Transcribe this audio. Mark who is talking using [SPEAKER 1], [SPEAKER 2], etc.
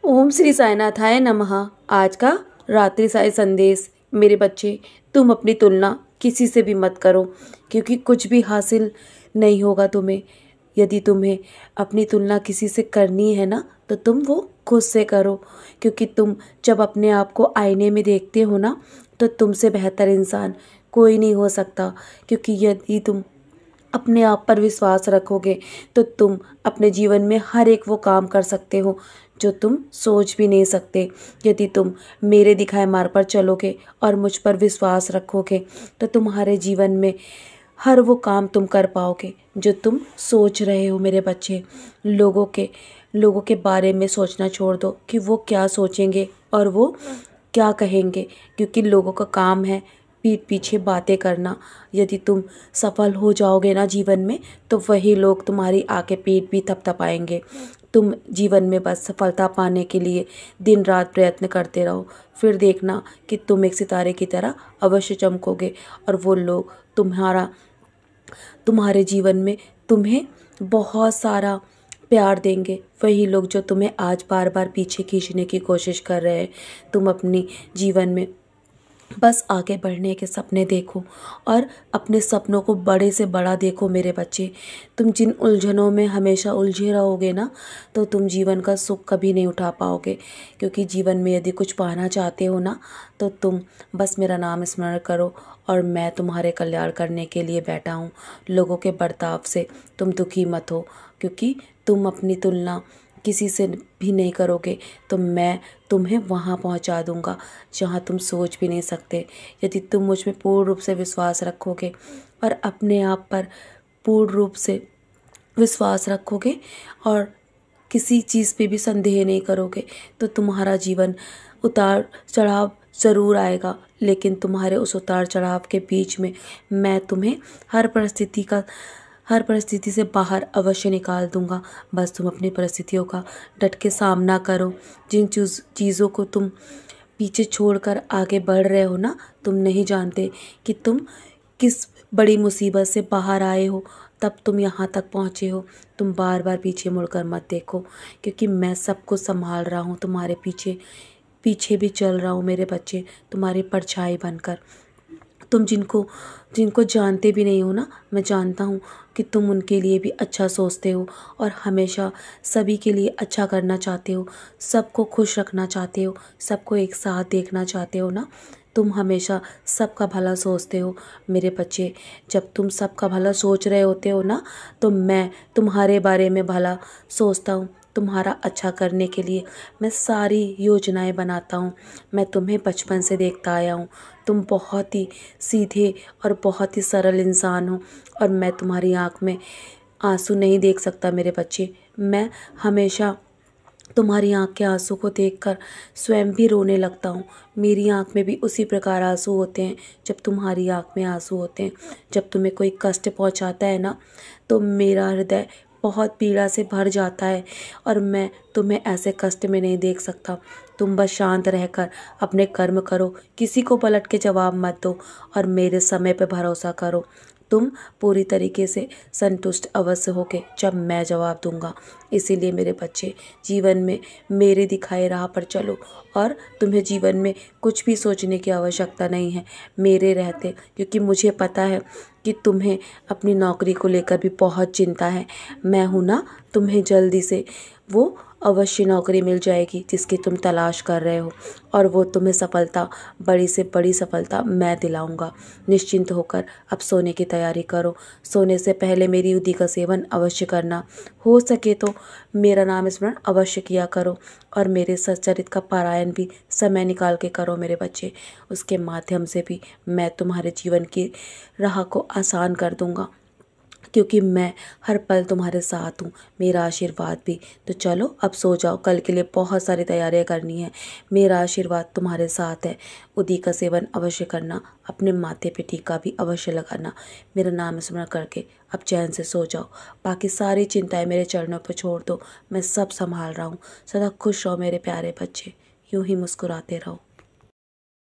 [SPEAKER 1] ओम श्री साईनाथाय नमः। आज का रात्रि साई संदेश। मेरे बच्चे, तुम अपनी तुलना किसी से भी मत करो, क्योंकि कुछ भी हासिल नहीं होगा तुम्हें। यदि तुम्हें अपनी तुलना किसी से करनी है ना, तो तुम वो खुद से करो, क्योंकि तुम जब अपने आप को आईने में देखते हो ना, तो तुमसे बेहतर इंसान कोई नहीं हो सकता। क्योंकि यदि तुम अपने आप पर विश्वास रखोगे, तो तुम अपने जीवन में हर एक वो काम कर सकते हो जो तुम सोच भी नहीं सकते। यदि तुम मेरे दिखाए मार्ग पर चलोगे और मुझ पर विश्वास रखोगे, तो तुम्हारे जीवन में हर वो काम तुम कर पाओगे जो तुम सोच रहे हो। मेरे बच्चे, लोगों के बारे में सोचना छोड़ दो कि वो क्या सोचेंगे और वो क्या कहेंगे, क्योंकि लोगों का काम है पीठ पीछे बातें करना। यदि तुम सफल हो जाओगे ना जीवन में, तो वही लोग तुम्हारी आके पीठ भी थपथपाएंगे। तुम जीवन में बस सफलता पाने के लिए दिन रात प्रयत्न करते रहो, फिर देखना कि तुम एक सितारे की तरह अवश्य चमकोगे। और वो लोग तुम्हारे जीवन में तुम्हें बहुत सारा प्यार देंगे, वही लोग जो तुम्हें आज बार बार पीछे खींचने की कोशिश कर रहे हैं। तुम अपनी जीवन में बस आगे बढ़ने के सपने देखो और अपने सपनों को बड़े से बड़ा देखो। मेरे बच्चे, तुम जिन उलझनों में हमेशा उलझे रहोगे ना, तो तुम जीवन का सुख कभी नहीं उठा पाओगे। क्योंकि जीवन में यदि कुछ पाना चाहते हो ना, तो तुम बस मेरा नाम स्मरण करो और मैं तुम्हारे कल्याण करने के लिए बैठा हूँ। लोगों के बर्ताव से तुम दुखी मत हो, क्योंकि तुम अपनी तुलना किसी से भी नहीं करोगे, तो मैं तुम्हें वहाँ पहुँचा दूँगा जहाँ तुम सोच भी नहीं सकते। यदि तुम मुझ में पूर्ण रूप से विश्वास रखोगे और अपने आप पर पूर्ण रूप से विश्वास रखोगे और किसी चीज़ पे भी संदेह नहीं करोगे, तो तुम्हारा जीवन उतार चढ़ाव ज़रूर आएगा, लेकिन तुम्हारे उस उतार चढ़ाव के बीच में मैं तुम्हें हर परिस्थिति से बाहर अवश्य निकाल दूंगा। बस तुम अपनी परिस्थितियों का डट के सामना करो। जिन चीज़ों को तुम पीछे छोड़कर आगे बढ़ रहे हो ना, तुम नहीं जानते कि तुम किस बड़ी मुसीबत से बाहर आए हो, तब तुम यहाँ तक पहुँचे हो। तुम बार बार पीछे मुड़कर मत देखो, क्योंकि मैं सब कुछ संभाल रहा हूँ तुम्हारे पीछे पीछे भी चल रहा हूँ। मेरे बच्चे, तुम्हारी परछाई बनकर। तुम जिनको जानते भी नहीं हो ना, मैं जानता हूँ कि तुम उनके लिए भी अच्छा सोचते हो और हमेशा सभी के लिए अच्छा करना चाहते हो, सबको खुश रखना चाहते हो, सबको एक साथ देखना चाहते हो ना। तुम हमेशा सबका भला सोचते हो। मेरे बच्चे, जब तुम सबका भला सोच रहे होते हो ना, तो मैं तुम्हारे बारे में भला सोचता हूँ। तुम्हारा अच्छा करने के लिए मैं सारी योजनाएं बनाता हूँ। मैं तुम्हें बचपन से देखता आया हूँ। तुम बहुत ही सीधे और बहुत ही सरल इंसान हो, और मैं तुम्हारी आँख में आंसू नहीं देख सकता। मेरे बच्चे, मैं हमेशा तुम्हारी आँख के आंसू को देखकर स्वयं भी रोने लगता हूँ। मेरी आँख में भी उसी प्रकार आंसू होते हैं जब तुम्हारी आँख में आंसू होते हैं। जब तुम्हें कोई कष्ट पहुँचाता है ना, तो मेरा हृदय बहुत पीड़ा से भर जाता है, और मैं तुम्हें ऐसे कष्ट में नहीं देख सकता। तुम बस शांत रहकर अपने कर्म करो, किसी को पलट के जवाब मत दो, और मेरे समय पर भरोसा करो। तुम पूरी तरीके से संतुष्ट अवश्य होगे जब मैं जवाब दूंगा। इसीलिए मेरे बच्चे, जीवन में मेरे दिखाए राह पर चलो, और तुम्हें जीवन में कुछ भी सोचने की आवश्यकता नहीं है मेरे रहते, क्योंकि मुझे पता है कि तुम्हें अपनी नौकरी को लेकर भी बहुत चिंता है। मैं हूँ ना, तुम्हें जल्दी से वो अवश्य नौकरी मिल जाएगी जिसकी तुम तलाश कर रहे हो, और वो तुम्हें सफलता, बड़ी से बड़ी सफलता मैं दिलाऊंगा। निश्चिंत होकर अब सोने की तैयारी करो। सोने से पहले मेरी उदी का सेवन अवश्य करना। हो सके तो मेरा नाम स्मरण अवश्य किया करो, और मेरे सच्चरित का पारायण भी समय निकाल के करो मेरे बच्चे। उसके माध्यम से भी मैं तुम्हारे जीवन की राह को आसान कर दूंगा, क्योंकि मैं हर पल तुम्हारे साथ हूँ। मेरा आशीर्वाद भी। तो चलो अब सो जाओ, कल के लिए बहुत सारी तैयारियां करनी है। मेरा आशीर्वाद तुम्हारे साथ है। उदी का सेवन अवश्य करना, अपने माथे पे टीका भी अवश्य लगाना। मेरा नाम स्मरण करके अब चैन से सो जाओ। बाकी सारी चिंताएं मेरे चरणों पर छोड़ दो, मैं सब संभाल रहा हूँ। सदा खुश रहो मेरे प्यारे बच्चे, यूं ही मुस्कुराते रहो।